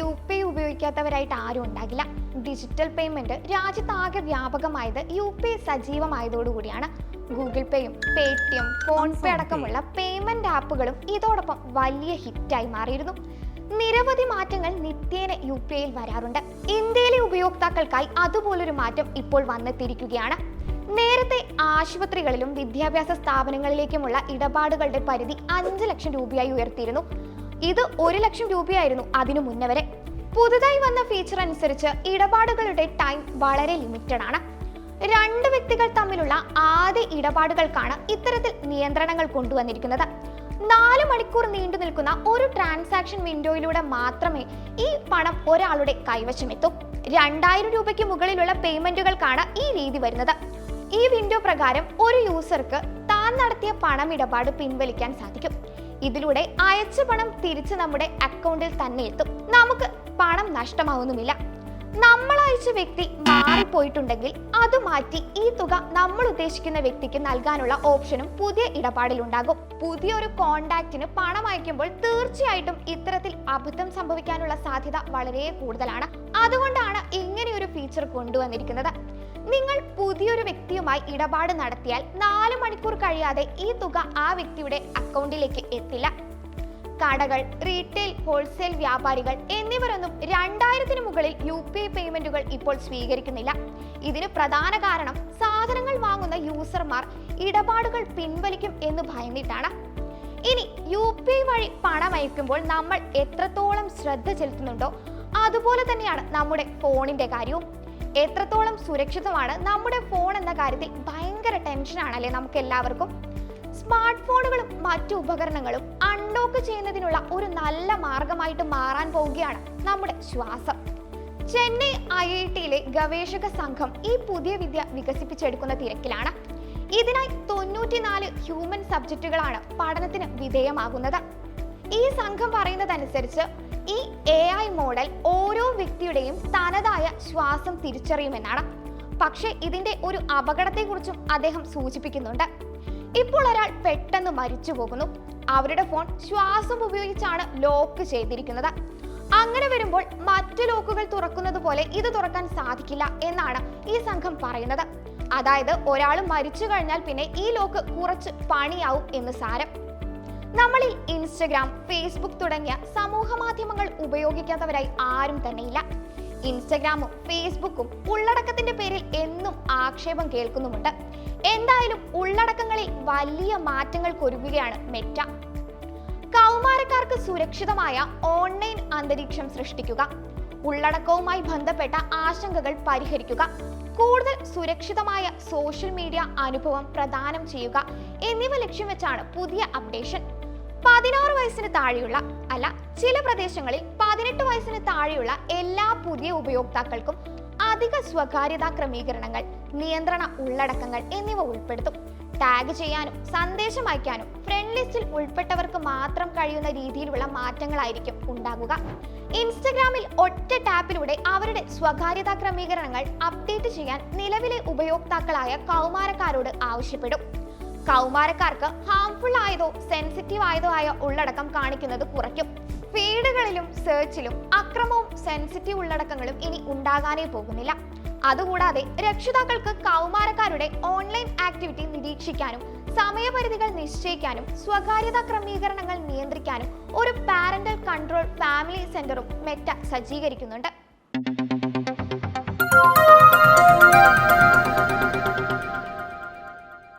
UPI ഉപയോഗിക്കാത്തവരായിട്ട് ആരും ഉണ്ടാകില്ല. ഡിജിറ്റൽ പേയ്മെന്റ് രാജ്യത്താകെ വ്യാപകമായത് UPI സജീവമായതോടുകൂടിയാണ്. ഗൂഗിൾ പേയും പേടിഎം, ഫോൺപേ അടക്കമുള്ള പേയ്മെന്റ് ആപ്പുകളും ഇതോടൊപ്പം വലിയ ഹിറ്റായി മാറിയിരുന്നു. നിരവധി മാറ്റങ്ങൾ നിത്യേന UPIയിൽ വരാറുണ്ട്. ഇന്ത്യയിലെ ഉപയോക്താക്കൾക്കായി അതുപോലൊരു മാറ്റം ഇപ്പോൾ വന്നെത്തിയിരിക്കുകയാണ്. നേരത്തെ ആശുപത്രികളിലും വിദ്യാഭ്യാസ സ്ഥാപനങ്ങളിലേക്കുമുള്ള ഇടപാടുകളുടെ പരിധി 5 ലക്ഷം രൂപയായി ഉയർത്തിയിരുന്നു. ഇത് 1 ലക്ഷം രൂപയായിരുന്നു അതിനു മുന്നേ വരെ. പുതുതായി വന്ന ഫീച്ചർ അനുസരിച്ച് ഇടപാടുകളുടെ ടൈം വളരെ ലിമിറ്റഡ് ആണ്. 2 വ്യക്തികൾ തമ്മിലുള്ള ആദ്യ ഇടപാടുകൾക്കാണ് ഇത്തരത്തിൽ നിയന്ത്രണങ്ങൾ കൊണ്ടുവന്നിരിക്കുന്നത്. 4 മണിക്കൂർ നീണ്ടു നിൽക്കുന്ന ഒരു ട്രാൻസാക്ഷൻ വിൻഡോയിലൂടെ മാത്രമേ ഈ പണം ഒരാളുടെ കൈവശമെത്തൂ. 2000 രൂപയ്ക്ക് മുകളിലുള്ള പേയ്മെന്റുകൾക്കാണ് ഈ രീതി വരുന്നത്. ഈ വിൻഡോ പ്രകാരം ഒരു യൂസർക്ക് താൻ നടത്തിയ പണമിടപാട് പിൻവലിക്കാൻ സാധിക്കും. ഇതിലൂടെ അയച്ച പണം തിരിച്ച് നമ്മുടെ അക്കൗണ്ടിൽ തന്നെ എത്തും. നമുക്ക് പണം നഷ്ടമാവുന്നുമില്ല. നമ്മൾ അയച്ച വ്യക്തി മാറിപ്പോയിട്ടുണ്ടെങ്കിൽ അത് മാറ്റി ഈ തുക നമ്മൾ ഉദ്ദേശിക്കുന്ന വ്യക്തിക്ക് നൽകാനുള്ള ഓപ്ഷനും പുതിയ ഇടപാടിൽ ഉണ്ടാകും. പുതിയൊരു കോണ്ടാക്റ്റിന് പണം അയക്കുമ്പോൾ തീർച്ചയായിട്ടും ഇത്തരത്തിൽ അബദ്ധം സംഭവിക്കാനുള്ള സാധ്യത വളരെ കൂടുതലാണ്. അതുകൊണ്ടാണ് ഇങ്ങനെയൊരു ഫീച്ചർ കൊണ്ടുവന്നിരിക്കുന്നത്. നിങ്ങൾ പുതിയൊരു വ്യക്തിയുമായി ഇടപാട് നടത്തിയാൽ 4 മണിക്കൂർ കഴിയാതെ ഈ തുക ആ വ്യക്തിയുടെ അക്കൗണ്ടിലേക്ക് എത്തില്ല. കടകൾ, റീറ്റെയിൽ, ഹോൾസെയിൽ വ്യാപാരികൾ എന്നിവരൊന്നും 2000-ന് മുകളിൽ UPI പേയ്മെന്റുകൾ ഇപ്പോൾ സ്വീകരിക്കുന്നില്ല. ഇതിന് പ്രധാന കാരണം സാധനങ്ങൾ വാങ്ങുന്ന യൂസർമാർ ഇടപാടുകൾ പിൻവലിക്കും എന്ന് ഭയന്നിട്ടാണ്. ഇനി UPI വഴി പണം അയക്കുമ്പോൾ നമ്മൾ എത്രത്തോളം ശ്രദ്ധ ചെലുത്തുന്നുണ്ടോ അതുപോലെ തന്നെയാണ് നമ്മുടെ ഫോണിന്റെ കാര്യവും. എത്രത്തോളം സുരക്ഷിതമാണ് നമ്മുടെ ഫോൺ എന്ന കാര്യത്തിൽ ഭയങ്കര ടെൻഷനാണല്ലേ നമുക്ക് എല്ലാവർക്കും. സ്മാർട്ട് ഫോണുകളും മറ്റു ഉപകരണങ്ങളും അൺലോക്ക് ചെയ്യുന്നതിനുള്ള ഒരു നല്ല മാർഗമായിട്ട് മാറാൻ പോവുകയാണ് നമ്മുടെ ശ്വാസം. ചെന്നൈ IITയിലെ ഗവേഷക സംഘം ഈ പുതിയ വിദ്യ വികസിപ്പിച്ചെടുക്കുന്ന തിരക്കിലാണ്. ഇതിനായി 94 ഹ്യൂമൻ സബ്ജക്റ്റുകളാണ് പഠനത്തിന് വിധേയമാകുന്നത്. ഈ സംഘം പറയുന്നതനുസരിച്ച് ഈ AI മോഡൽ ഓരോ വ്യക്തിയുടെയും തനതായ ശ്വാസം തിരിച്ചറിയുമെന്നാണ്. പക്ഷേ ഇതിന്റെ ഒരു അപകടത്തെക്കുറിച്ചും അദ്ദേഹം സൂചിപ്പിക്കുന്നുണ്ട്. ഇപ്പോൾ ഒരാൾ പെട്ടെന്ന് മരിച്ചു പോകുന്നു. അവരുടെ ഫോൺ ശ്വാസം ഉപയോഗിച്ചാണ് ലോക്ക് ചെയ്തിരിക്കുന്നത്. അങ്ങനെ വരുമ്പോൾ മറ്റു ലോക്കുകൾ തുറക്കുന്നത് പോലെ ഇത് തുറക്കാൻ സാധിക്കില്ല എന്നാണ് ഈ സംഘം പറയുന്നത്. അതായത് ഒരാൾ മരിച്ചു കഴിഞ്ഞാൽ പിന്നെ ഈ ലോക്ക് കുറച്ച് പണിയാവും എന്ന് സാരം. നമ്മളിൽ ഇൻസ്റ്റഗ്രാം, ഫേസ്ബുക്ക് തുടങ്ങിയ സമൂഹ മാധ്യമങ്ങൾ ഉപയോഗിക്കാത്തവരായി ആരും തന്നെയില്ല. ഇൻസ്റ്റഗ്രാമും ഫേസ്ബുക്കും ഉള്ളടക്കത്തിന്റെ പേരിൽ എന്നും ആക്ഷേപം കേൾക്കുന്നുമുണ്ട്. എന്തായാലും ഉള്ളടക്കങ്ങളിൽ വലിയ മാറ്റങ്ങൾ കൊരുക്കുകയാണ് മെറ്റ. കൗമാരക്കാർക്ക് സുരക്ഷിതമായ ഓൺലൈൻ അന്തരീക്ഷം സൃഷ്ടിക്കുക, ഉള്ളടക്കവുമായി ബന്ധപ്പെട്ട ആശങ്കകൾ പരിഹരിക്കുക, കൂടുതൽ സുരക്ഷിതമായ സോഷ്യൽ മീഡിയ അനുഭവം പ്രദാനം ചെയ്യുക എന്നിവ ലക്ഷ്യം വെച്ചാണ് പുതിയ അപ്ഡേഷൻ. 16 വയസ്സിന് താഴെയുള്ള ചില പ്രദേശങ്ങളിൽ 18 വയസ്സിന് താഴെയുള്ള എല്ലാ പുതിയ ഉപയോക്താക്കൾക്കും അധിക സ്വകാര്യതാ ക്രമീകരണങ്ങൾ, നിയന്ത്രണ ഉള്ളടക്കങ്ങൾ എന്നിവ ഉൾപ്പെടുത്തും. ടാഗ് ചെയ്യാനും സന്ദേശം അയക്കാനും ഫ്രണ്ട് ലിസ്റ്റിൽ ഉൾപ്പെട്ടവർക്ക് മാത്രം കഴിയുന്ന രീതിയിലുള്ള മാറ്റങ്ങളായിരിക്കും ഉണ്ടാകുക. ഇൻസ്റ്റഗ്രാമിൽ ഒറ്റ ടാപ്പിലൂടെ അവരുടെ സ്വകാര്യതാ ക്രമീകരണങ്ങൾ അപ്ഡേറ്റ് ചെയ്യാൻ നിലവിലെ ഉപയോക്താക്കളായ കൗമാരക്കാരോട് ആവശ്യപ്പെടും. കൗമാരക്കാർക്ക് ഹാംഫുൾ ആയതോ സെൻസിറ്റീവ് ആയതോ ആയ ഉള്ളടക്കം കാണിക്കുന്നത് കുറയ്ക്കും. ഫീഡുകളിലും സെർച്ചിലും അക്രമവും സെൻസിറ്റീവ് ഉള്ളടക്കങ്ങളും ഇനി ഉണ്ടാകാനേ പോകുന്നില്ല. അതുകൂടാതെ രക്ഷിതാക്കൾക്ക് കൗമാരക്കാരുടെ ഓൺലൈൻ ആക്ടിവിറ്റി നിരീക്ഷിക്കാനും സമയപരിധികൾ നിശ്ചയിക്കാനും സ്വകാര്യതാ ക്രമീകരണങ്ങൾ നിയന്ത്രിക്കാനും ഒരു പാരന്റൽ കൺട്രോൾ ഫാമിലി സെന്ററും മെറ്റ സജ്ജീകരിക്കുന്നുണ്ട്.